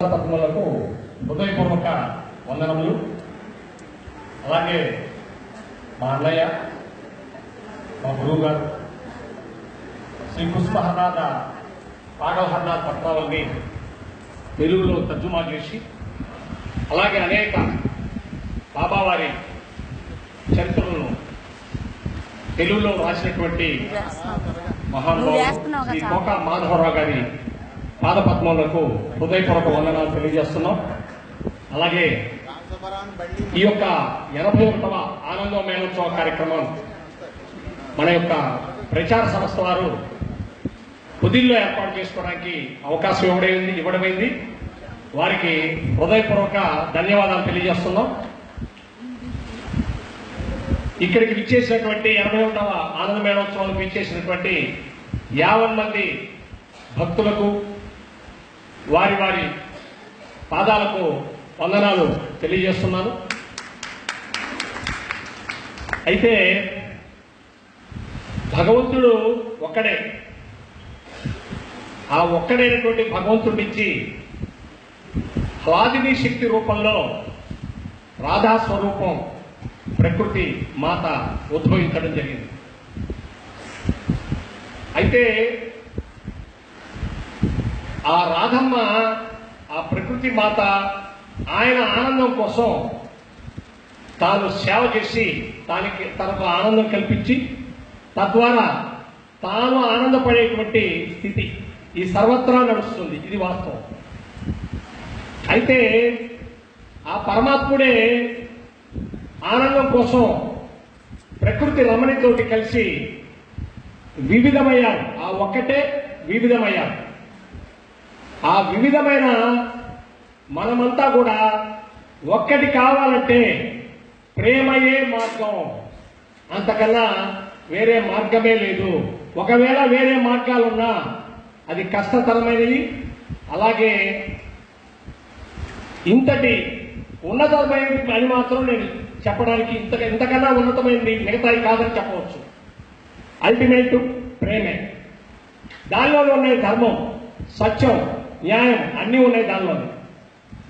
తత్వములకు హృదయపూర్వక వందనములు. అలాగే మా అన్నయ్య, మా గురువు గారు శ్రీ పుష్పహర్నాథ పాగల్హర్నాథ్ పట్నావల్ని తెలుగులో తర్జుమా చేసి, అలాగే అనేక బాబావారి చరిత్రలను తెలుగులో రాసినటువంటి మహానుభావులు శ్రీ కోకా మాధవరావు గారి పాదపద్మములకు హృదయపూర్వక వందనాలు తెలియజేస్తున్నాం. అలాగే ఈ యొక్క 81వ ఆనంద మేళోత్సవ కార్యక్రమం మన యొక్క ప్రచార సంస్థ వారు పొదిల్లో ఏర్పాటు చేసుకోవడానికి అవకాశం ఇవ్వడమైంది. వారికి హృదయపూర్వక ధన్యవాదాలు తెలియజేస్తున్నాం. ఇక్కడికి విచ్చేసినటువంటి 81వ ఆనంద మేళోత్సవాలకు విచ్చేసినటువంటి 50 మంది భక్తులకు వారి వారి పాదాలకు వందనాలు తెలియజేస్తున్నాను. అయితే భగవంతుడు ఒక్కడే. ఆ ఒక్కడైనటువంటి భగవంతుడి నుంచి హ్లాదిని శక్తి రూపంలో రాధా స్వరూపం ప్రకృతి మాత ఉద్భవించడం జరిగింది. అయితే ఆ రాధమ్మ, ఆ ప్రకృతి మాత ఆయన ఆనందం కోసం తాను సేవ చేసి తనకు ఆనందం కల్పించి తద్వారా తాను ఆనందపడేటువంటి స్థితి ఈ సర్వత్రా నడుస్తుంది. ఇది వాస్తవం. అయితే ఆ పరమాత్ముడే ఆనందం కోసం ప్రకృతి రమణితోటి కలిసి వివిధమయ్యారు. ఆ ఒక్కటే వివిధమయ్యారు. ఆ వివిధమైన మనమంతా కూడా ఒక్కటి కావాలంటే ప్రేమయే మార్గం, అంతకన్నా వేరే మార్గమే లేదు. ఒకవేళ వేరే మార్గాలున్నా అది కష్టతరమైనవి. అలాగే ఇంతటి ఉన్నతమైనది అని మాత్రం నేను చెప్పడానికి ఇంతకన్నా ఉన్నతమైనది మిగతాయి కాదని చెప్పవచ్చు. అల్టిమేట్ ప్రేమే. దానిలోనే ఉన్నాయి ధర్మం, సత్యం, న్యాయం అన్నీ ఉన్నాయి దానిలో.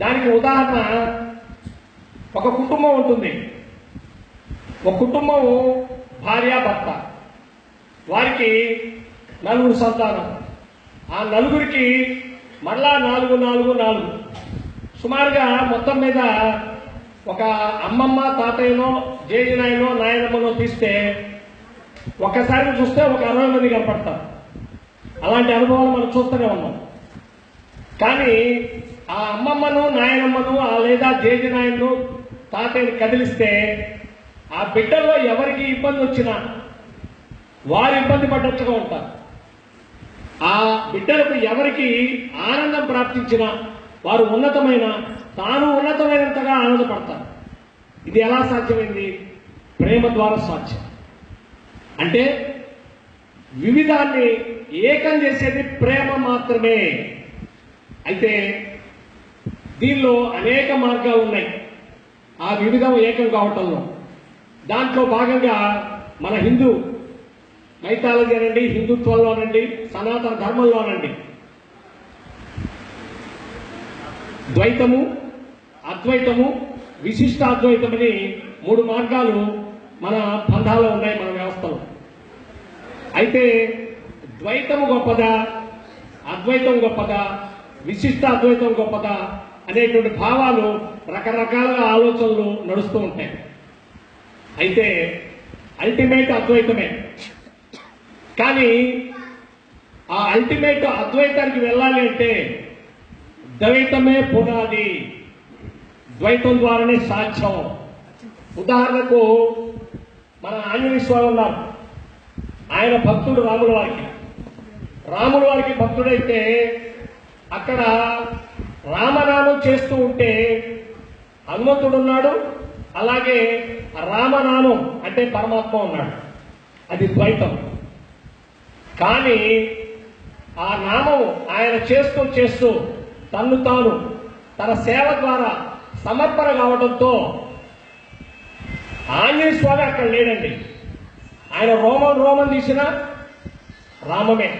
దానికి ఉదాహరణ ఒక కుటుంబం ఉంటుంది. ఒక కుటుంబం భార్య భర్త, వారికి 4 సంతానం. ఆ 4కి మళ్ళా 4 సుమారుగా మొత్తం మీద ఒక అమ్మమ్మ, తాతయ్యనో, జేజనాయనో, నాయనమ్మనో తీస్తే ఒక్కసారి చూస్తే ఒక 60 మంది కనపడతారు. అలాంటి అనుభవాలు మనం చూస్తూనే ఉన్నాం. కానీ ఆ అమ్మమ్మను, నాయనమ్మను, లేదా జేజనాయన్ను, తాతయ్యని కదిలిస్తే ఆ బిడ్డల్లో ఎవరికి ఇబ్బంది వచ్చినా వారు ఇబ్బంది పడ్డట్టుగా ఉంటారు. ఆ బిడ్డలకు ఎవరికి ఆనందం ప్రాప్తించినా వారు తాను ఉన్నతమైనంతగా ఆనందపడతారు. ఇది ఎలా సాధ్యమైంది? ప్రేమ ద్వారా సాధ్యం. అంటే వివిధాన్ని ఏకం చేసేది ప్రేమ మాత్రమే. అయితే దీనిలో అనేక మార్గాలు ఉన్నాయి ఆ వివిధం ఏకం కావటంలో. దాంట్లో భాగంగా మన హిందూ మైథాలజీ అనండి, హిందుత్వంలోనండి, సనాతన ధర్మంలోనండి ద్వైతము, అద్వైతము, విశిష్ట అద్వైతమని 3 మార్గాలు మన పంథాలో ఉన్నాయి, మన వ్యవస్థలో. అయితే ద్వైతము గొప్పదా, అద్వైతం గొప్పదా, విశిష్ట అద్వైతం గొప్పదా అనేటువంటి భావాలు, రకరకాలుగా ఆలోచనలు నడుస్తూ ఉంటాయి. అయితే అల్టిమేట్ అద్వైతమే. కానీ ఆ అల్టిమేట్ అద్వైతానికి వెళ్ళాలి అంటే ద్వైతమే పునాది. ద్వైతం ద్వారానే సాధ్యం. ఉదాహరణకు మన ఆంజనేయ స్వామి ఉన్నారు. ఆయన భక్తుడు రాముల వారికి భక్తుడైతే అక్కడ రామనామం చేస్తూ ఉంటే హనుమంతుడున్నాడు, అలాగే రామనామం అంటే పరమాత్మ ఉన్నాడు. అది ద్వైతం. కానీ ఆ నామం ఆయన చేస్తూ తాను తన సేవ ద్వారా సమర్పణ కావడంతో ఆంజనేయ స్వామి అక్కడ లేడండి. ఆయన రోమం తీసిన రామమే.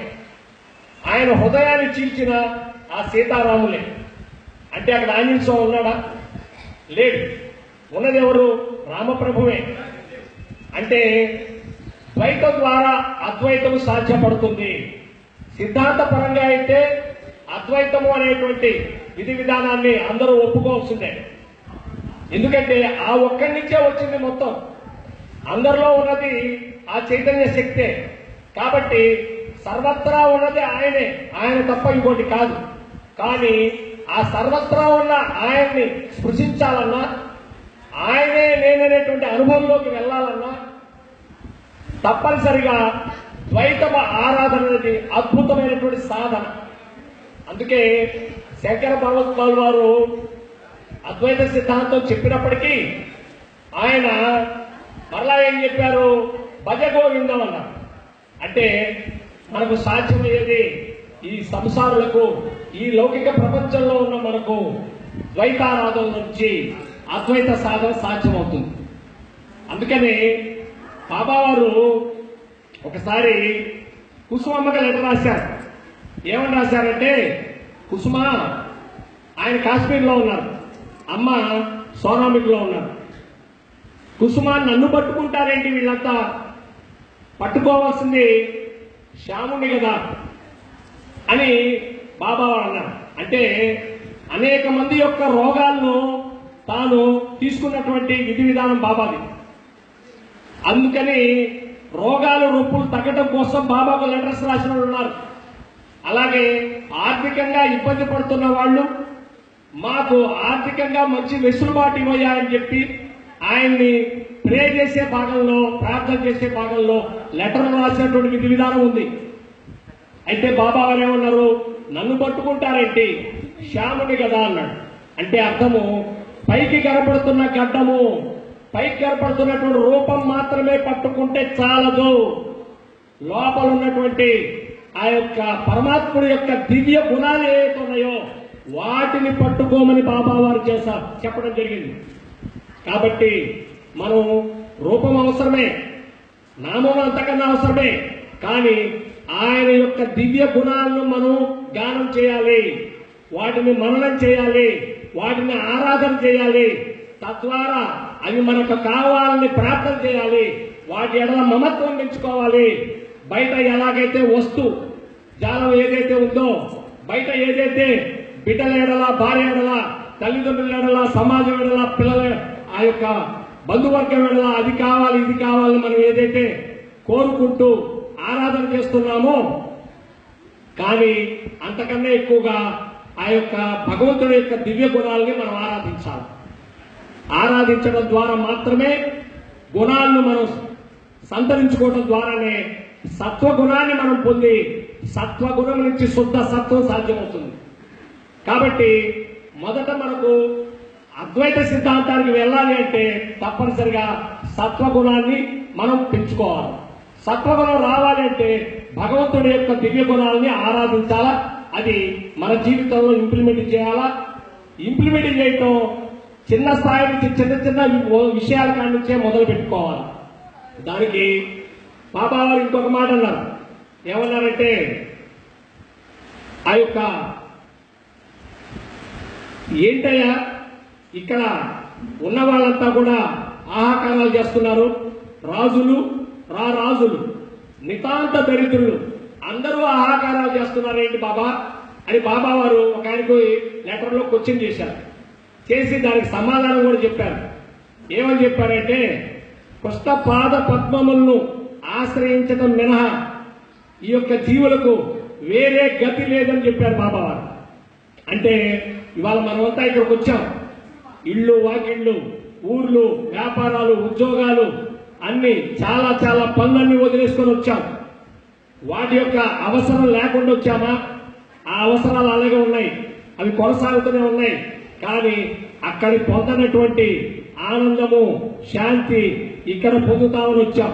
ఆయన హృదయాన్ని చీల్చిన ఆ సీతారాములే. అంటే అక్కడ ఆంజనేయ స్వామి ఉన్నాడా? లేడు. ఉన్నది ఎవరు? రామప్రభువే. అంటే ద్వైతం ద్వారా అద్వైతము సాధ్యపడుతుంది. సిద్ధాంత పరంగా అయితే అద్వైతము అనేటువంటి విధి విధానాన్ని అందరూ ఒప్పుకోవాల్సిందే. ఎందుకంటే ఆ ఒక్కడి నుంచే వచ్చింది మొత్తం. అందరిలో ఉన్నది ఆ చైతన్య శక్తే. కాబట్టి సర్వత్రా ఉన్నది ఆయనే, ఆయన తప్ప ఇంకోటి కాదు. కానీ ఆ సర్వత్రా ఉన్న ఆయన్ని స్పృశించాలన్నా, ఆయనే నేననేటువంటి అనుభవంలోకి వెళ్ళాలన్నా తప్పనిసరిగా ద్వైత ఆరాధన అనేది అద్భుతమైనటువంటి సాధన. అందుకే శంకర భగవత్పాల్ వారు అద్వైత సిద్ధాంతం చెప్పినప్పటికీ ఆయన మరలా ఏం చెప్పారు? భజ గోవిందం అన్నారు. అంటే మనకు సాధ్యమయ్యేది ఈ సంసారులకు, ఈ లౌకిక ప్రపంచంలో ఉన్న మనకు ద్వైతారాధన నుంచి అద్వైత సాధన సాధ్యమవుతుంది. అందుకని బాబావారు ఒకసారి కుసుమమ్మకి లెటర్ రాశారు. ఏమని రాశారంటే, కుసుమ ఆయన కాశ్మీర్లో ఉన్నారు, అమ్మ సోనామిక్లో ఉన్నారు. కుసుమ నన్ను పట్టుకుంటారేంటి వీళ్ళంతా? పట్టుకోవాల్సింది శ్యాముని కదా అని బాబావారు అన్నారు. అంటే అనేక మంది యొక్క రోగాలను తాను తీసుకున్నటువంటి విధి విధానం బాబాది. అందుకని రోగాలు రొప్పులు తగ్గడం కోసం బాబాకు లెటర్స్ రాసిన వాళ్ళు ఉన్నారు. అలాగే ఆర్థికంగా ఇబ్బంది పడుతున్న వాళ్ళు మాకు ఆర్థికంగా మంచి వెసులుబాటు ఇవ్వయాలని చెప్పి ఆయన్ని ప్రే చేసే భాగంలో, ప్రార్థన చేసే భాగంలో లెటర్లు రాసినటువంటి విధి విధానం ఉంది. అయితే బాబా వారు ఏమన్నారు? నన్ను పట్టుకుంటారేంటి, శ్యాముని కదా అన్నాడు. అంటే అర్థము పైకి కనపడుతున్న గడ్డము, పైకి కనపడుతున్నటువంటి రూపం మాత్రమే పట్టుకుంటే చాలదు. లోపల ఉన్నటువంటి ఆ యొక్క పరమాత్ముడి యొక్క దివ్య గుణాలు ఏవైతే ఉన్నాయో వాటిని పట్టుకోమని బాబా వారు చెప్పడం జరిగింది. కాబట్టి మనం రూపం అవసరమే, నామం అంతకన్నా అవసరమే. కానీ ఆయన యొక్క దివ్య గుణాలను మనం గానం చేయాలి, వాటిని మననం చేయాలి, వాటిని ఆరాధన చేయాలి. తద్వారా అవి మనకు కావాలని ప్రార్థన చేయాలి, వాటి ఎడల మమత్వం పెంచుకోవాలి. బయట ఎలాగైతే వస్తు జాలం ఏదైతే ఉందో, బయట ఏదైతే బిడ్డల ఎడల, భార్య ఎడల, తల్లిదండ్రుల ఎడల, సమాజం ఎడల, పిల్లల ఆ యొక్క బంధువర్గం ఎడల అది కావాలి ఇది కావాలని మనం ఏదైతే కోరుకుంటూ ఆరాధన చేస్తున్నామో, కానీ అంతకన్నా ఎక్కువగా ఆ యొక్క భగవంతుడి యొక్క దివ్య గుణాలని మనం ఆరాధించాలి. ఆరాధించడం ద్వారా మాత్రమే గుణాలను మనం సంతరించుకోవడం ద్వారానే సత్వగుణాన్ని మనం పొంది సత్వగుణం నుంచి శుద్ధ సత్వం సాధ్యమవుతుంది. కాబట్టి మొదట మనకు అద్వైత సిద్ధాంతానికి వెళ్ళాలి అంటే తప్పనిసరిగా సత్వగుణాన్ని మనం పెంచుకోవాలి. సత్వగుణం రావాలి అంటే భగవంతుడి యొక్క దివ్య గుణాలని ఆరాధించాలా, అది మన జీవితంలో ఇంప్లిమెంట్ చేయాలా. ఇంప్లిమెంట్ చేయటం చిన్న స్థాయి నుంచి చిన్న చిన్న విషయాల కాడి నుంచే మొదలు పెట్టుకోవాలి. దానికి బాబా వారు ఇంకొక మాట అన్నారు. ఏమన్నారంటే, ఆ యొక్క ఏంటయ్యా ఇక్కడ ఉన్న వాళ్ళంతా కూడా ఆహాకారాలు చేస్తున్నారు, రాజులు రాజులు నితాంత దరిద్రులు అందరూ ఆహాకారాలు చేస్తున్నారు ఏంటి బాబా అని బాబా వారు ఒక ఆయనకు లెటర్లో క్వశ్చన్ చేశారు. చేసి దానికి సమాధానం కూడా చెప్పారు. ఏమని చెప్పారంటే, కృష్ణ పాద పద్మములను ఆశ్రయించడం మినహా ఈ యొక్క జీవులకు వేరే గతి లేదని చెప్పారు బాబా వారు. అంటే ఇవాళ మనమంతా ఇక్కడికి వచ్చాం, ఇళ్ళు వాకిళ్ళు, ఊర్లు, వ్యాపారాలు, ఉద్యోగాలు అన్ని చాలా చాలా పనులన్నీ వదిలేసుకొని వచ్చాం. వాటి యొక్క అవసరం లేకుండా వచ్చామా? ఆ అవసరాలు అలాగే ఉన్నాయి, అవి కొనసాగుతూనే ఉన్నాయి. కానీ అక్కడి పొందనటువంటి ఆనందము, శాంతి ఇక్కడ పొందుతామని వచ్చాం.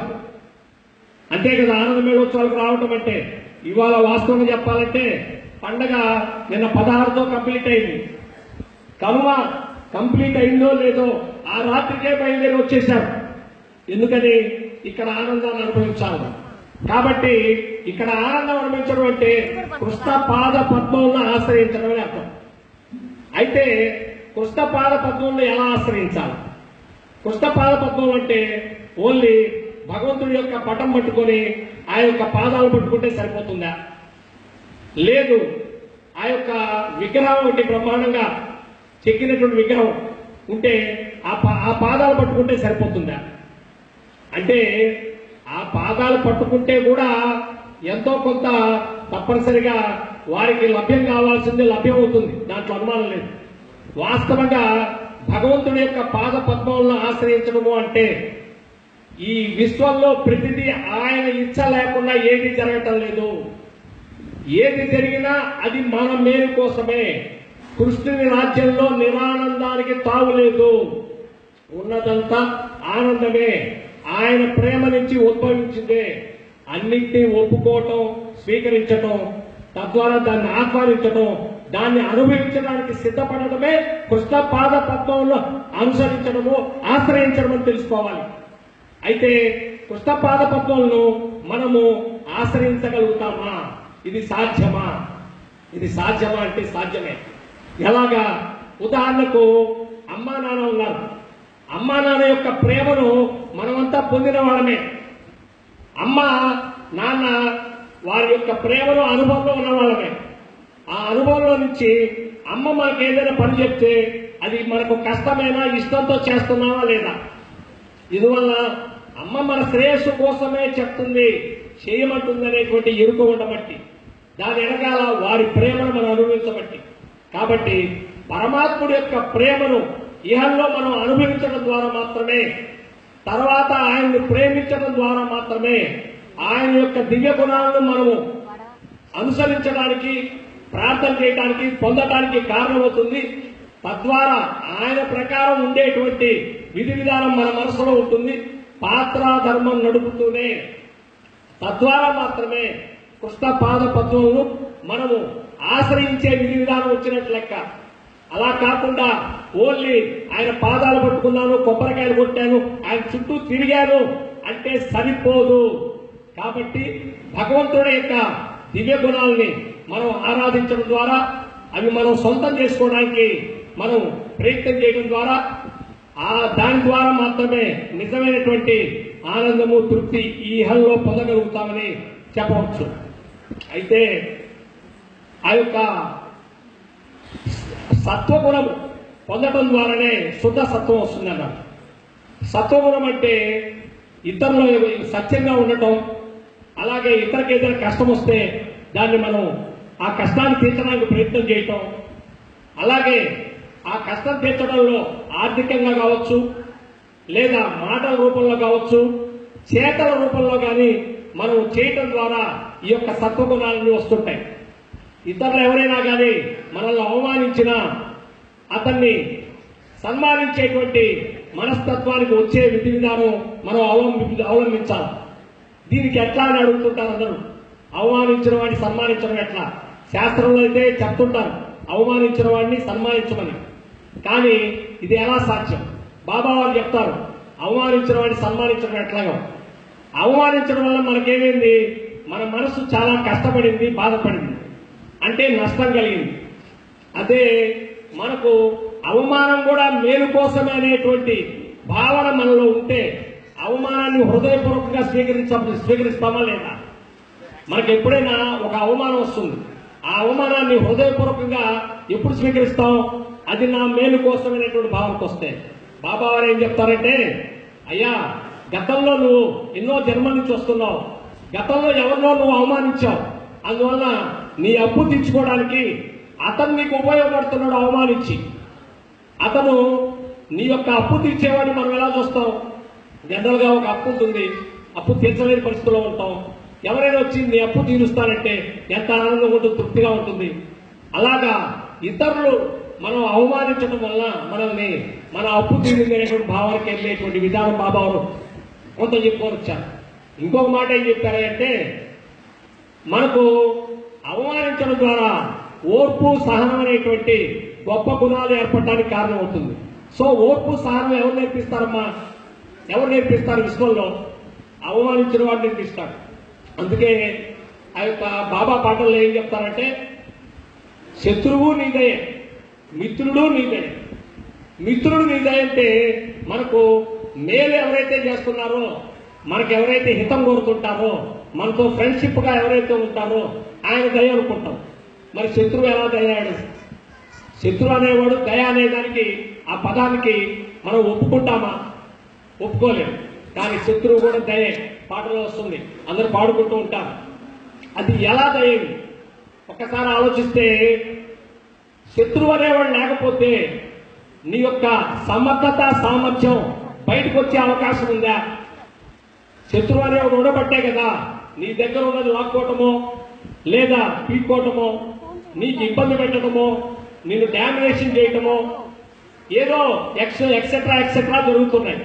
అంతే కదా ఆనంద మేళోత్సవాలకు రావటం అంటే. ఇవాళ వాస్తవంగా చెప్పాలంటే పండగ నిన్న 16తో కంప్లీట్ అయింది. కనుమ కంప్లీట్ అయిందో లేదో ఆ రాత్రికే బయలుదేరి వచ్చేశారు. ఎందుకని? ఇక్కడ ఆనందాన్ని అనుభవించాలి. కాబట్టి ఇక్కడ ఆనందం అనుభవించడం అంటే కృష్ణ పాద పద్మంలో ఆశ్రయించడం అని అర్థం. అయితే కృష్ణపాద పద్మంలో ఎలా ఆశ్రయించాలి? కృష్ణపాద పద్మం అంటే ఓన్లీ భగవంతుడి యొక్క పటం పట్టుకొని ఆ యొక్క పాదాలు పట్టుకుంటే సరిపోతుందా? లేదు, ఆ యొక్క విగ్రహం ఒకటి బ్రహ్మాండంగా చెక్కినటువంటి విగ్రహం ఉంటే ఆ పాదాలు పట్టుకుంటే సరిపోతుందా? అంటే ఆ పాదాలు పట్టుకుంటే కూడా ఎంతో కొంత తప్పనిసరిగా వారికి లభ్యం కావాల్సింది లభ్యం అవుతుంది, దాంట్లో అనుమానం లేదు. వాస్తవంగా భగవంతుడి యొక్క పాద పద్మంలో ఆశ్రయించడము అంటే ఈ విశ్వంలో ప్రతిదీ ఆయన ఇచ్చ లేకుండా ఏది జరగటం లేదు. ఏది జరిగినా అది మన మేలు కోసమే. కృష్ణుని రాజ్యంలో నిరానందానికి తావు లేదు, ఉన్నదంతా ఆనందమే. ఆయన ప్రేమ నుంచి ఉద్భవించిందే. అన్నింటినీ ఒప్పుకోవటం, స్వీకరించటం, తద్వారా దాన్ని ఆహ్వానించటం, దాన్ని అనుభవించడానికి సిద్ధపడటమే కృష్ణ పాద పద్మంలో అనుసరించడము, ఆశ్రయించడం అని తెలుసుకోవాలి. అయితే కృష్ణ పాద పద్మంలో మనము ఆశ్రయించగలుగుతామా? ఇది సాధ్యమా? ఇది సాధ్యమా అంటే సాధ్యమే. ఎలాగా? ఉదాహరణకు అమ్మా నాన్న ఉన్నారు. అమ్మా నాన్న యొక్క ప్రేమను మనమంతా పొందిన వాళ్ళమే. అమ్మ నాన్న వారి యొక్క ప్రేమను అనుభవంలో ఉన్న వాళ్ళమే. ఆ అనుభవంలో నుంచి అమ్మ మనకు ఏదైనా పని చెప్తే అది మనకు కష్టమైనా ఇష్టంతో చేస్తున్నావా లేదా? ఇందువల్ల అమ్మ మన శ్రేయస్సు కోసమే చెప్తుంది, చేయమంటుంది అనేటువంటి ఎరుక ఉండబట్టి, దాని వెనకాల వారి ప్రేమను మనం అనుభవించబట్టి. కాబట్టి పరమాత్ముడి యొక్క ప్రేమను ఇహంలో మనం అనుభవించడం ద్వారా మాత్రమే, తర్వాత ఆయన్ని ప్రేమించడం ద్వారా మాత్రమే ఆయన యొక్క దివ్య గుణాలను మనము అనుసరించడానికి, ప్రార్థన చేయడానికి, పొందడానికి కారణమవుతుంది. తద్వారా ఆయన ప్రకారం ఉండేటువంటి విధి విధానం మన మనసులో ఉంటుంది. పాత్రాధర్మం నడుపుతూనే తద్వారా మాత్రమే కృష్ణ పాద పద్మమును మనము ఆశ్రయించే విధి విధానం వచ్చినట్లు లెక్క. అలా కాకుండా ఓన్లీ ఆయన పాదాలు పట్టుకున్నాను, కొబ్బరికాయలు కొట్టాను, ఆయన చుట్టూ తిరిగాను అంటే సరిపోదు. కాబట్టి భగవంతుడి యొక్క దివ్య గుణాలని మనం ఆరాధించడం ద్వారా, అవి మనం సొంతం చేసుకోవడానికి మనం ప్రయత్నం చేయడం ద్వారా, దాని ద్వారా మాత్రమే నిజమైనటువంటి ఆనందము, తృప్తి ఈ ఇహంలో పొందగలుగుతామని చెప్పవచ్చు. అయితే ఆ యొక్క సత్వగుణం పొందడం ద్వారానే శుద్ధ సత్వం వస్తుందన్నారు. సత్వగుణం అంటే ఇతరులు సత్యంగా ఉండటం, అలాగే ఇతరులకు ఏదైనా కష్టం వస్తే దాన్ని మనం ఆ కష్టాన్ని తీర్చడానికి ప్రయత్నం చేయటం, అలాగే ఆ కష్టం తీర్చడంలో ఆర్థికంగా కావచ్చు, లేదా మాటల రూపంలో కావచ్చు, చేతల రూపంలో కానీ మనం చేయటం ద్వారా ఈ యొక్క సత్వగుణాలన్నీ వస్తుంటాయి. ఇతరులు ఎవరైనా కానీ మనల్ని అవమానించినా అతన్ని సన్మానించేటువంటి మనస్తత్వానికి వచ్చే విధి విధానం మనం అవలంబించాలి. దీనికి ఎట్లా అని అడుగుతుంటారు అందరూ. అవమానించిన వాడిని సన్మానించడం ఎట్లా? శాస్త్రంలో అయితే చెప్తుంటారు అవమానించిన వాడిని సన్మానించమని. కానీ ఇది ఎలా సాధ్యం? బాబా వారు చెప్తారు అవమానించిన వాడిని సన్మానించడం ఎట్లాగో. అవమానించడం వల్ల మనకేమైంది? మన మనసు చాలా కష్టపడింది, బాధపడింది, అంటే నష్టం కలిగింది. అదే మనకు అవమానం కూడా మేలు కోసమే అనేటువంటి భావన మనలో ఉంటే అవమానాన్ని హృదయపూర్వకంగా స్వీకరిస్తామా లేదా? మనకు ఎప్పుడైనా ఒక అవమానం వస్తుంది, ఆ అవమానాన్ని హృదయపూర్వకంగా ఎప్పుడు స్వీకరిస్తాం? అది నా మేలు కోసమైనటువంటి భావనకు వస్తే. బాబా వారు ఏం చెప్తారంటే, అయ్యా గతంలో నువ్వు ఎన్నో జన్మల నుంచి వస్తున్నావు, గతంలో ఎవరినో నువ్వు అవమానించావు, అందువల్ల నీ అప్పు తీర్చుకోవడానికి అతను నీకు ఉపయోగపడుతున్నాడు అవమానించి. అతను నీ యొక్క అప్పు తీర్చేవాడిని మనం ఎలా చూస్తాం? జనరల్ గా ఒక అప్పు ఉంటుంది, అప్పు తీర్చలేని పరిస్థితిలో ఉంటాం. ఎవరైనా వచ్చి నీ అప్పు తీరుస్తానంటే ఎంత ఆనందంగా ఉంటుంది, తృప్తిగా ఉంటుంది. అలాగా ఇతరులు మనం అవమానించడం వల్ల మనల్ని మన అప్పు తీరుందనేటువంటి భావానికి వెళ్ళేటువంటి విధానం బాబా వారు కొంత చెప్పుకొని వచ్చారు. ఇంకొక మాట ఏం చెప్పారంటే, మనకు అవమానించడం ద్వారా ఓర్పు, సహనం అనేటువంటి గొప్ప గుణాలు ఏర్పడడానికి కారణం అవుతుంది. సో ఓర్పు, సహనం ఎవరు నేర్పిస్తారమ్మా? ఎవరు నేర్పిస్తారు విశ్వంలో? అవమానించిన వాడు నేర్పిస్తాడు. అందుకే ఆ యొక్క బాబా పాటల్లో ఏం చెప్తారంటే, శత్రువు నీదే, మిత్రుడు నీదే. మిత్రుడు నీదే అంటే మనకు మేలు ఎవరైతే చేస్తున్నారో, మనకు ఎవరైతే హితం కోరుతుంటారో, మనతో ఫ్రెండ్షిప్ గా ఎవరైతే ఉంటారో ఆయన దయ అనుకుంటాం. మరి శత్రువు ఎలా దయ్యాడు? శత్రువు అనేవాడు దయ అనేదానికి ఆ పదానికి మనం ఒప్పుకుంటామా? ఒప్పుకోలేము. కానీ శత్రువు కూడా దయే. పాటలో వస్తుంది, అందరూ పాడుకుంటూ ఉంటారు. అది ఎలా దయ్యేది ఒక్కసారి ఆలోచిస్తే, శత్రువు అనేవాడు లేకపోతే నీ యొక్క సమర్థత సామర్థ్యం బయటకు వచ్చే అవకాశం ఉందా? శత్రువు అనేవాడు ఉండబట్టే కదా నీ దగ్గర ఉన్నది లాక్కోవటమో లేదా పీక్కోవటమో, నీకు ఇబ్బంది పెట్టడమో, నిన్ను డామినేషన్ చేయటమో, ఏదో ఎక్సెట్రా ఎక్సెట్రా జరుగుతున్నాయి.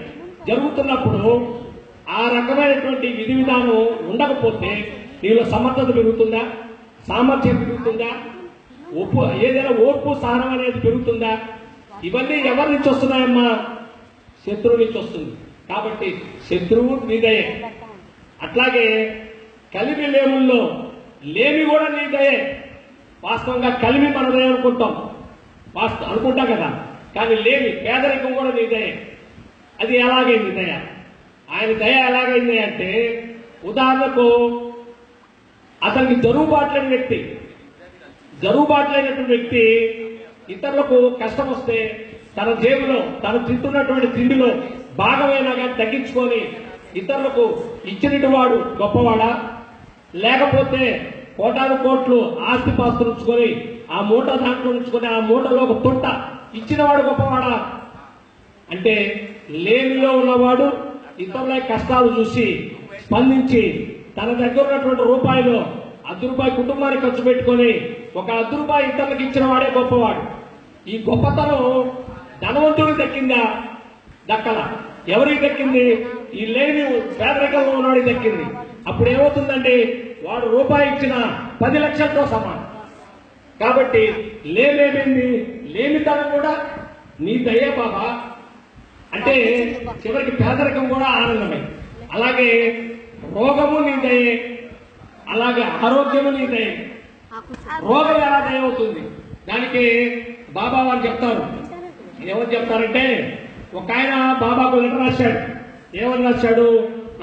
జరుగుతున్నప్పుడు ఆ రకమైనటువంటి విధి విధానం ఉండకపోతే నీలో సమర్థత పెరుగుతుందా? సామర్థ్యం పెరుగుతుందా? ఏదైనా ఓర్పు సహనం అనేది పెరుగుతుందా? ఇవన్నీ ఎవరి నుంచి వస్తున్నాయమ్మా? శత్రువు నుంచి వస్తుంది. కాబట్టి శత్రువు నీదయే. అట్లాగే కలిమి లేముల్లో లేమి కూడా నీదయే. వాస్తవంగా కలిమి మనదే అనుకుంటాం, అనుకుంటాం కదా. కానీ లేమి పేదరికం కూడా నీదయే. అది ఎలాగైంది దయ? ఆయన దయ ఎలాగైంది అంటే, ఉదాహరణకు అతనికి జరుగుబాట్లేని వ్యక్తి ఇతరులకు కష్టం వస్తే తన జేబులో తను తింటున్నటువంటి తిండిలో భాగమైనా కానీ తగ్గించుకొని ఇతరులకు ఇచ్చినట్టు వాడు గొప్పవాడా? లేకపోతే కోటాను కోట్లు ఆస్తిపాస్తులు ఉంచుకొని ఆ మూట దాంట్లో ఉంచుకొని ఆ మూటలో ఒక తొట్ట ఇచ్చినవాడు గొప్పవాడా? అంటే లేనిలో ఉన్నవాడు ఇతరుల కష్టాలు చూసి స్పందించి తన దగ్గర ఉన్నటువంటి రూపాయలు ₹1 కుటుంబానికి ఖర్చు పెట్టుకొని ఒక ₹1 ఇతరులకు ఇచ్చిన వాడే గొప్పవాడు. ఈ గొప్పతనం ధనవంతుడికి దక్కిందా? దక్కల. ఎవరికి దక్కింది? ఈ లేని పేదరికంలో ఉన్నవాడికి దక్కింది. అప్పుడు ఏమవుతుందండి? వాడు రూపాయి ఇచ్చిన 10 లక్షలతో సమానం. కాబట్టి లేమేమైంది? లేనితనం కూడా నీ దయే బాబా. అంటే చివరికి పేదరికం కూడా ఆనందమే. అలాగే రోగము నీ దయే, అలాగే ఆరోగ్యము నీ దయే. రోగం ఎలా దయ అవుతుంది? దానికి బాబా వారు చెప్తారు. ఏమని చెప్తారంటే, ఒక ఆయన బాబాకు లెటర్ రాశాడు. ఏమని రాశాడు?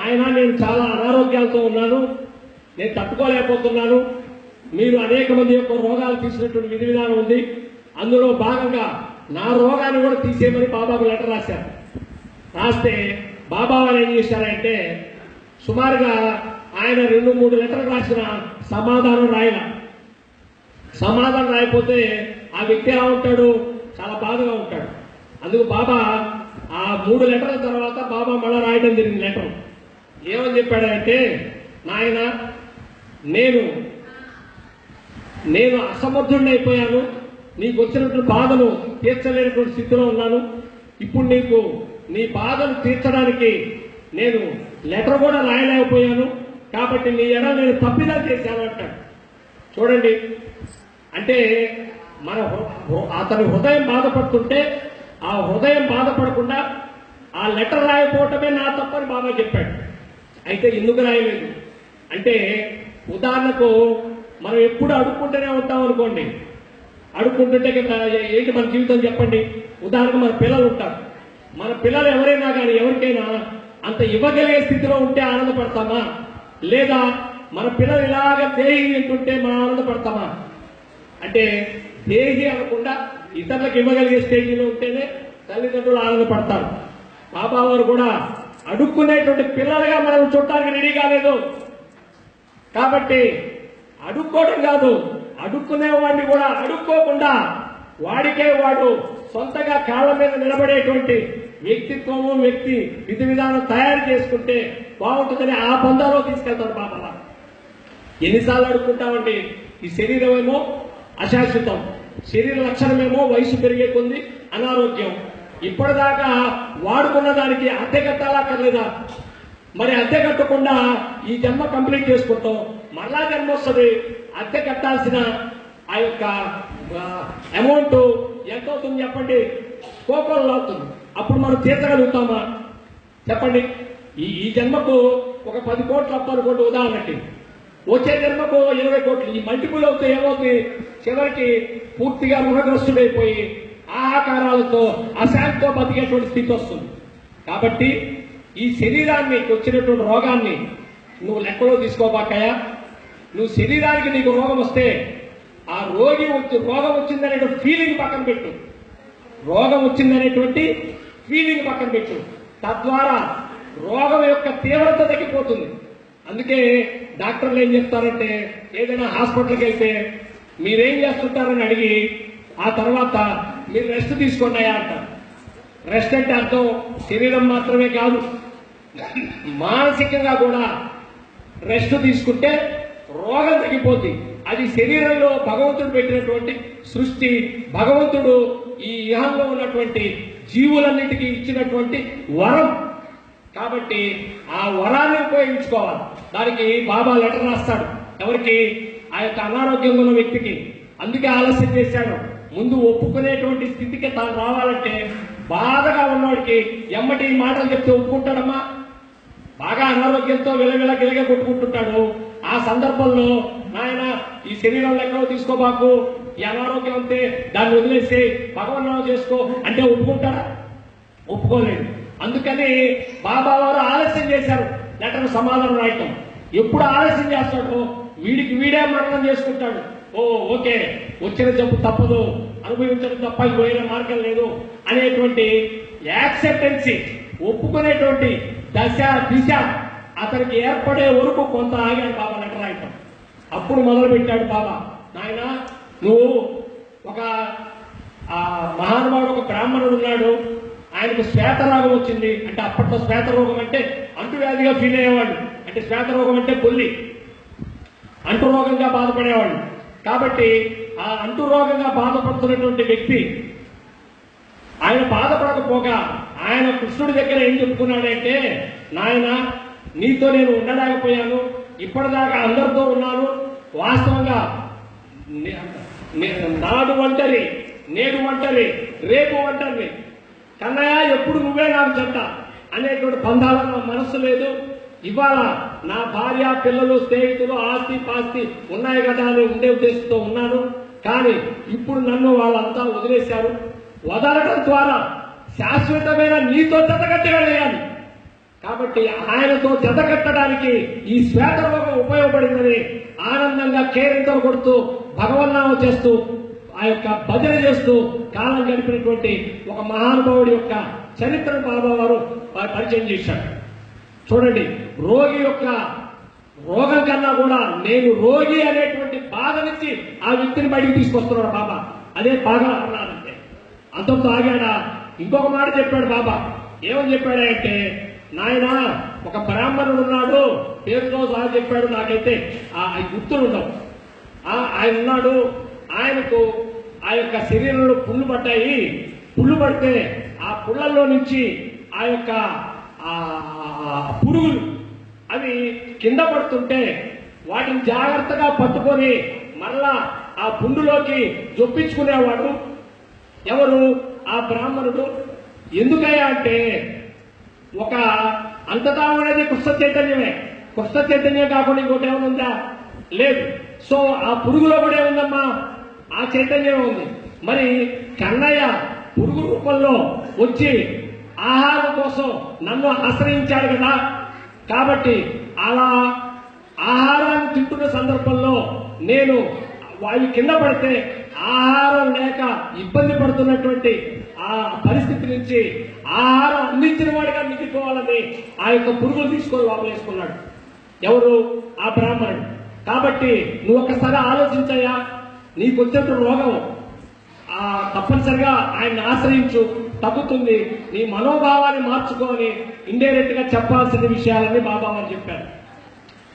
ఆయన, నేను చాలా అనారోగ్యాలతో ఉన్నాను, నేను తట్టుకోలేకపోతున్నాను. మీరు అనేక మంది యొక్క రోగాలు తీసినటువంటి విధి విధానం ఉంది, అందులో భాగంగా నా రోగాన్ని కూడా తీసేయమని బాబాకు లెటర్ రాశారు. రాస్తే బాబా వారు ఏం చేశారంటే, సుమారుగా ఆయన 2-3 లెటర్లు రాసిన సమాధానం రాయకపోతే ఆ వ్యక్తి ఎలా ఉంటాడు? చాలా బాధగా ఉంటాడు. అందుకు బాబా ఆ 3 లెటర్ల తర్వాత బాబా మళ్ళా రాయడం జరిగింది లెటర్. ఏమని చెప్పాడంటే, నాయన, నేను అసమర్థుడిని అయిపోయాను, నీకు వచ్చినటువంటి బాధను తీర్చలేనటువంటి స్థితిలో ఉన్నాను. ఇప్పుడు నీకు నీ బాధను తీర్చడానికి నేను లెటర్ కూడా రాయలేకపోయాను, కాబట్టి నీ ఎడ నేను తప్పిదాలు చేశాను అంటాడు. చూడండి, అంటే అతని హృదయం బాధపడుతుంటే ఆ హృదయం బాధపడకుండా ఆ లెటర్ రాయకపోవటమే నా తప్పని బాబా చెప్పాడు. అయితే ఎందుకు రాయలేదు అంటే, ఉదాహరణకు మనం ఎప్పుడు అడుక్కుంటూనే ఉంటాం అనుకోండి. అడుక్కుంటుంటే ఏంటి మన జీవితం చెప్పండి? ఉదాహరణకు మన పిల్లలు ఉంటారు. మన పిల్లలు ఎవరైనా కానీ ఎవరికైనా అంత ఇవ్వగలిగే స్థితిలో ఉంటే ఆనందపడతామా? లేదా మన పిల్లలు ఇలాగ దేహి అంటుంటే మనం ఆనందపడతామా? అంటే దేహి అనకుండా ఇతరులకు ఇవ్వగలిగే స్టేజీలో ఉంటేనే తల్లిదండ్రులు ఆనందపడతారు. బాబా వారు కూడా అడుక్కునేటువంటి పిల్లలుగా మనం చూడటానికి రెడీ కాలేదు. కాబట్టి అడుక్కోవడం కాదు, అడుక్కునేవాడిని కూడా అడుక్కోకుండా వాడికే వాడు సొంతగా కాళ్ళ మీద నిలబడేటువంటి వ్యక్తిత్వము, వ్యక్తి విధి విధానం తయారు చేసుకుంటే బాగుంటుందని ఆ పొందాలో తీసుకెళ్తారు బాబా వారు. ఎన్నిసార్లు అడుక్కుంటామండి? ఈ శరీరం ఏమో అశాశ్వతం, శరీర లక్షణమేమో వయసు పెరిగే కొంది అనారోగ్యం. ఇప్పటిదాకా వాడుకున్న దానికి అద్దె కట్టాలక్కర్లేదా? మరి అద్దె కట్టకుండా ఈ జన్మ కంప్లీట్ చేసుకుంటాం, మరలా జన్మ వస్తుంది. అద్దె కట్టాల్సిన ఆ యొక్క అమౌంట్ ఎంత అవుతుంది చెప్పండి? కోకోలు అవుతుంది. అప్పుడు మనం తీర్చగలుగుతామా చెప్పండి? ఈ జన్మకు ఒక 10 కోట్లు అప్పు అనుకోండి ఉదాహరణకి. వచ్చే జన్మకు 20 కోట్లు, ఈ మల్టిపుల్ అవుతే ఏమవుతుంది, చివరికి పూర్తిగా రుణగ్రస్తుడైపోయి ఆహాకారాలతో అశాంతితో బతికేటువంటి స్థితి వస్తుంది. కాబట్టి ఈ శరీరాన్ని వచ్చినటువంటి రోగాన్ని నువ్వు లెక్కలో తీసుకోబాకయా. నువ్వు శరీరానికి నీకు రోగం వస్తే ఆ రోగం వచ్చిందనేటువంటి ఫీలింగ్ పక్కన పెట్టు, రోగం వచ్చిందనేటువంటి ఫీలింగ్ పక్కన పెట్టు. తద్వారా రోగం యొక్క తీవ్రత తగ్గిపోతుంది. అందుకే డాక్టర్లు ఏం చెప్తారంటే, ఏదైనా హాస్పిటల్కి వెళ్తే మీరేం చేస్తుంటారని అడిగి ఆ తర్వాత మీరు రెస్ట్ తీసుకున్నాయా అంటారు. రెస్ట్ అంటే అర్థం శరీరం మాత్రమే కాదు, మానసికంగా కూడా రెస్ట్ తీసుకుంటే రోగం తగ్గిపోతుంది. అది శరీరంలో భగవంతుడు పెట్టినటువంటి సృష్టి, భగవంతుడు ఈ ఇహంలో ఉన్నటువంటి జీవులన్నిటికీ ఇచ్చినటువంటి వరం. కాబట్టి ఆ వరాన్ని ఉపయోగించుకోవాలి. దానికి బాబా లెటర్ రాస్తాడు ఎవరికి, ఆ యొక్క అనారోగ్యంగా ఉన్న వ్యక్తికి. అందుకే ఆలస్యం చేశాడు. ముందు ఒప్పుకునేటువంటి స్థితికి తాను రావాలంటే బాధగా ఉన్నవాడికి ఎమ్మటి మాటలు చెప్తే ఒప్పుకుంటాడమ్మా. బాగా అనారోగ్యంతో విలవిల గిలగ కొట్టుకుంటుంటాడు. ఆ సందర్భంలో నాయన ఈ శరీరం లెక్కలో తీసుకోబాకు, ఈ అనారోగ్యం అంతే దాన్ని వదిలేసి భగవన్నామం చేసుకో అంటే ఒప్పుకుంటాడా? ఒప్పుకోలేడు. అందుకని బాబా వారు ఆలస్యం చేశారు లెటర్ సమాధానం రాయటం. ఎప్పుడు ఆలస్యం చేస్తాడో వీడికి వీడే మరణం చేసుకుంటాడు. ఓకే, వచ్చిన జబ్బు తప్పదు, అనుభవించడం తప్ప వేరే మార్గం లేదు అనేటువంటి యాక్సెప్టెన్సీ, ఒప్పుకునేటువంటి దశ దిశ అతనికి ఏర్పడే వరకు కొంత ఆగాడు బాబా లెటర్ రాయటం. అప్పుడు మొదలు పెట్టాడు బాబా, నాయన నువ్వు ఒక మహానుభావుడు, ఒక బ్రాహ్మణుడు ఉన్నాడు, ఆయనకు శ్వేతరోగం వచ్చింది. అంటే అప్పట్లో శ్వేతరోగం అంటే అంటువ్యాధిగా ఫీల్ అయ్యేవాళ్ళు. అంటే శ్వేతరోగం అంటే బొల్లి, అంటురోగంగా బాధపడేవాళ్ళు. కాబట్టి ఆ అంటురోగంగా బాధపడుతున్నటువంటి వ్యక్తి ఆయన బాధపడకపోగా ఆయన కృష్ణుడి దగ్గర ఏం చెప్పుకున్నాడంటే, నాయన నీతో నేను ఉండలేకపోయాను, ఇప్పటిదాకా అందరితో ఉన్నాను, వాస్తవంగా నాడు ఒంటరి, నేడు ఒంటరి, రేపు ఒంటరి, కన్నయ్య ఎప్పుడు నువ్వే నాకు జంట అనేటువంటి పందాల మనస్సు లేదు. ఇవాళ నా భార్య, పిల్లలు, స్నేహితులు, ఆస్తి పాస్తి ఉన్నాయి కదా అని ఉండే ఉద్దేశంతో ఉన్నాను. కానీ ఇప్పుడు నన్ను వాళ్ళంతా వదిలేశారు. వదలడం ద్వారా శాశ్వతమైన నీతో జతకట్టగలిగాను. కాబట్టి ఆయనతో జతకట్టడానికి ఈ శ్వేతరోగం ఉపయోగపడిందని ఆనందంగా కేరింతలు కొడుతూ భగవన్నామం చేస్తూ ఆ యొక్క భజన చేస్తూ కాలం గడిపినటువంటి ఒక మహానుభావుడి యొక్క చరిత్రను బాబా వారు పరిచయం చేశారు. చూడండి, రోగి యొక్క రోగం కన్నా కూడా నేను రోగి అనేటువంటి బాధ నుంచి ఆ వ్యక్తిని బయటికి తీసుకొస్తున్నాడు బాబా. అదే బాగా అన్నాడంటే అంతటితో ఆగాడా. ఇంకొక మాట చెప్పాడు బాబా. ఏమని చెప్పాడంటే, నాయన ఒక బ్రాహ్మణుడు ఉన్నాడు, పేరుతో సహా చెప్పాడు, నాకైతే ఆ గుర్తులు ఉండవు. ఆయన ఉన్నాడు, ఆయనకు ఆ యొక్క శరీరంలో పుళ్ళు పడ్డాయి. పుళ్ళు పడితే ఆ పుళ్ళల్లో నుంచి ఆ యొక్క పురుగులు అవి కింద పడుతుంటే వాటిని జాగ్రత్తగా పట్టుకొని మరలా ఆ పుండులోకి జొప్పించుకునేవాడు ఎవరు? ఆ బ్రాహ్మణుడు. ఎందుకయ్యా అంటే ఒక అంతటా అనేది కృష్ణ చైతన్యమే. కృష్ణ చైతన్యం కాకుండా ఇంకోటి ఏమైనా ఉందా? లేదు. సో ఆ పురుగులో కూడా ఏముందమ్మా? ఆ చైతన్యం ఉంది. మరి కన్నయ్య పురుగు రూపంలో వచ్చి ఆహారం కోసం నన్ను ఆశ్రయించాడు కదా. కాబట్టి అలా ఆహారాన్ని తింటున్న సందర్భంలో నేను అవి కింద పడితే ఆహారం లేక ఇబ్బంది పడుతున్నటువంటి ఆ పరిస్థితి నుంచి ఆహారం అందించిన వాడిగా మిగిలిపోవాలని ఆ యొక్క పురుగులు తీసుకొని లోపలేసుకున్నాడు. ఎవరు? ఆ బ్రాహ్మణుడు. కాబట్టి నువ్వు ఒక్కసారి ఆలోచించయ్యా, నీకు వచ్చిన రోగం తప్పనిసరిగా ఆయన్ని ఆశ్రయించు, తగ్గుతుంది. నీ మనోభావాన్ని మార్చుకొని ఇండైరెక్ట్ గా చెప్పాల్సిన విషయాలని బాబా వారు చెప్పారు.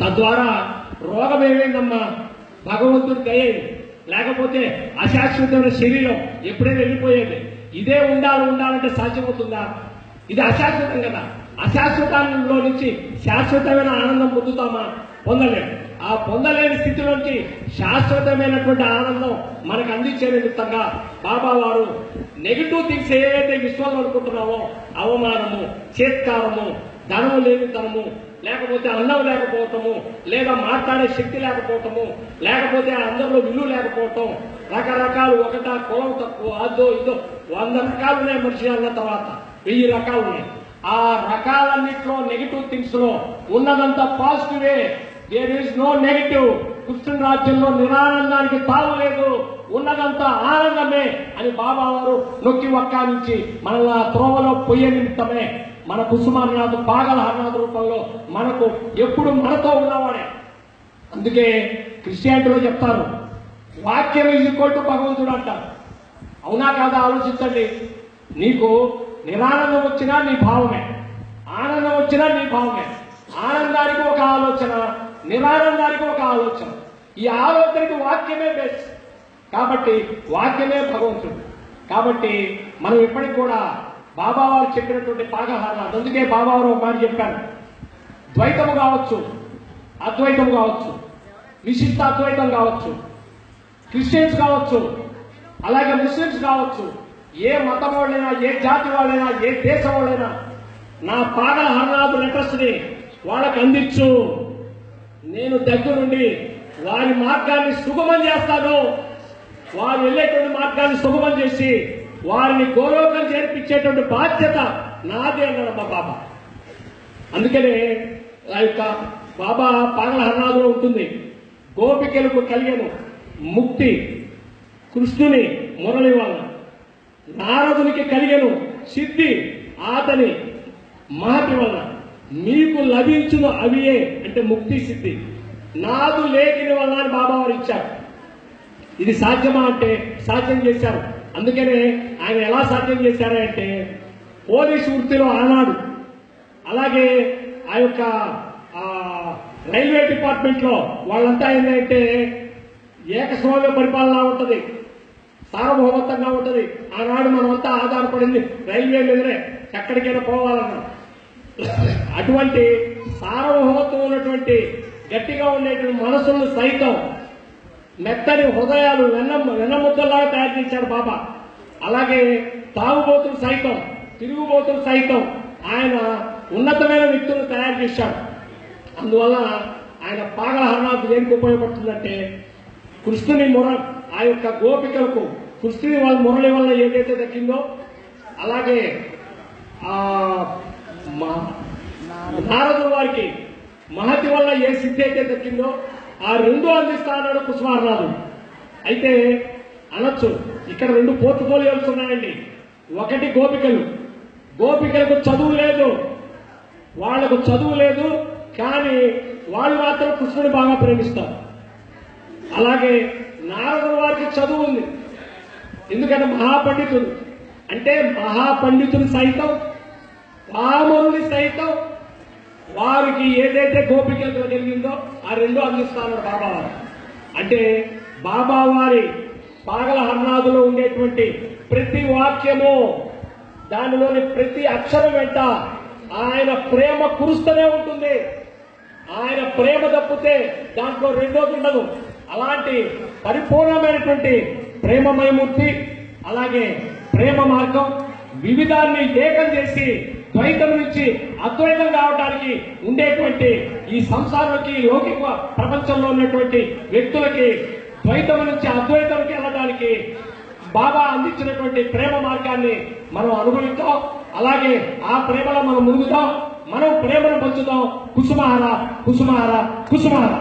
తద్వారా రోగం ఏమైందమ్మా? భగవంతుడి దయైంది. లేకపోతే అశాశ్వతమైన శరీరం ఎప్పుడైనా వెళ్ళిపోయేది. ఇదే ఉండాలంటే సాధ్యమవుతుందా? ఇది అశాశ్వతం కదా. అశాశ్వతంలో నుంచి శాశ్వతమైన ఆనందం పొందుతామా? పొందలేము. ఆ పొందలేని స్థితిలోంచి శాశ్వతమైనటువంటి ఆనందం మనకు అందించే నిమిత్తంగా బాబా వారు నెగిటివ్ థింగ్స్ ఏవైతే విశ్వంలో అనుకుంటున్నామో, అవమానము, చేత్కారము, ధనము లేనితనము, లేకపోతే అన్నం లేకపోవటము, లేదా మాట్లాడే శక్తి లేకపోవటము, లేకపోతే అందరిలో విలువ లేకపోవటం, రకరకాలు ఒకటా కులం తక్కువ అదో ఇదో 100 రకాలు ఉన్నాయి మనిషి అన్న తర్వాత 1000 రకాలు ఉన్నాయి. ఆ రకాలన్నింటిలో నెగిటివ్ థింగ్స్ లో ఉన్నదంతా పాజిటివే. There is no negative. Krishna రాజ్యంలో నిరానందానికి తావు లేదు, ఉన్నదంతా ఆనందమే అని బాబా వారు నొక్కి వక్కానించి మనల్ని ఆ త్రోవలో పొయ్యే నిమిత్తమే మన కుసుమారనాథ్ పాగల హరనాథ్ రూపంలో మనకు ఎప్పుడు మనతో ఉన్నవాడే. అందుకే క్రిస్టియానిటీలో చెప్తారు, వాక్యం ఈజ్ ఈక్వల్ టు భగవంతుడు అంటారు. అవునా కాదా ఆలోచించండి. నీకు నిరానందం వచ్చినా నీ భావమే, ఆనందం వచ్చినా నీ భావమే. ఆనందానికి ఒక ఆలోచన, నిరానందానికి ఒక ఆలోచన. ఈ ఆలోచనకి వాక్యమే బెస్ట్. కాబట్టి వాక్యమే భగవంతుడు. కాబట్టి మనం ఇప్పటికి కూడా బాబా వారు చెప్పినటువంటి పాగహారాలు, అందుకే బాబా వారు ఒక మాట చెప్పారు, ద్వైతము కావచ్చు, అద్వైతము కావచ్చు, విశిష్ట అద్వైతం కావచ్చు, క్రిస్టియన్స్ కావచ్చు, అలాగే ముస్లిమ్స్ కావచ్చు, ఏ మతం వాళ్ళైనా, ఏ జాతి వాళ్ళైనా, ఏ దేశం వాళ్ళైనా నా పాగల హరనాథ్ లెటర్స్ ని వాళ్ళకి అందించు. నేను దగ్గరుండి వారి మార్గాన్ని సుగమం చేస్తాను. వారు వెళ్ళేటువంటి మార్గాన్ని సుగమం చేసి వారిని గౌరవం చేర్పించేటువంటి బాధ్యత నాదే అన్నాడు మా బాబా. అందుకనే ఆ యొక్క బాబా పాగల హరనాథులో ఉంటుంది, గోపికలకు కలిగను ముక్తి కృష్ణుని మురళి వల్ల, నారదునికి కలిగను సిద్ధి అతని మహతి వల్ల, మీకు లభించును అవియే అంటే ముక్తి సిద్ధి నాదు లేఖిని వల్ల అని బాబా వారు ఇచ్చారు. ఇది సాధ్యమా అంటే సాధ్యం చేశారు. అందుకనే ఆయన ఎలా సాధ్యం చేశారంటే పోలీసు వృత్తిలో ఆనాడు, అలాగే ఆ యొక్క రైల్వే డిపార్ట్మెంట్ లో వాళ్ళంతా ఏంటంటే ఏకస్వామ్య పరిపాలన ఉంటది, సార్వభౌమత్వంగా ఉంటది. ఆనాడు మనమంతా ఆధారపడింది రైల్వే మీదనే, ఎక్కడికైనా పోవాలన్నా. అటువంటి సార్వభౌమత్వం ఉన్నటువంటి గట్టిగా ఉండేటువంటి మనసులను సైతం మెత్తని హృదయాలు వెన్నముద్దలాగా తయారు చేశాడు బాబా. అలాగే తాగుబోతులు సైతం, తిరుగుబోతులు సైతం ఆయన ఉన్నతమైన వ్యక్తులను తయారు చేశాడు. అందువల్ల ఆయన పాగల హరనాథ్ దేనికి ఉపయోగపడుతుందంటే కృష్ణుని ఆ యొక్క గోపికలకు కృష్ణుని వాళ్ళ మురళి వల్ల ఏదైతే దక్కిందో, అలాగే నారదు వారికి మహతి వల్ల ఏ సిద్ధి అయితే దక్కిందో ఆ రెండు అందిస్తా అన్నాడు కుసుమారనాథు. అయితే అనొచ్చు ఇక్కడ 2 పోర్ట్ఫోలియోస్ ఉన్నాయండి. ఒకటి గోపికలకు చదువు లేదు, వాళ్లకు చదువు లేదు, కానీ వాళ్ళు మాత్రం కృష్ణుని బాగా ప్రేమిస్తారు. అలాగే నారదుల వారికి చదువు ఉంది, ఎందుకంటే మహాపండితుడు. అంటే మహాపండితులు సైతం, పామరుని సైతం వారికి ఏదైతే గోపికలు జరిగిందో ఆ 2 అందిస్తాను బాబావారు. అంటే బాబావారి పాగల హరనాథులో ఉండేటువంటి ప్రతి వాక్యము, దానిలోని ప్రతి అక్షరం వెంట ఆయన ప్రేమ కురుస్తూనే ఉంటుంది. ఆయన ప్రేమ తప్పితే దాంట్లో రెండోది ఉండదు. అలాంటి పరిపూర్ణమైనటువంటి ప్రేమమయమూర్తి. అలాగే ప్రేమ మార్గం వివిధాన్ని ఏకం చేసి ద్వైతం నుంచి అద్వైతం కావడానికి ఉండేటువంటి ఈ సంసారంకి, లౌకిక ప్రపంచంలో ఉన్నటువంటి వ్యక్తులకి ద్వైతం నుంచి అద్వైతంకి వెళ్ళడానికి బాబా అందించినటువంటి ప్రేమ మార్గాన్ని మనం అనుభవిద్దాం. అలాగే ఆ ప్రేమలో మనం మునుగుదాం, మనం ప్రేమను పంచుదాం. కుసుమహార కుసుమహార కుసుమహార.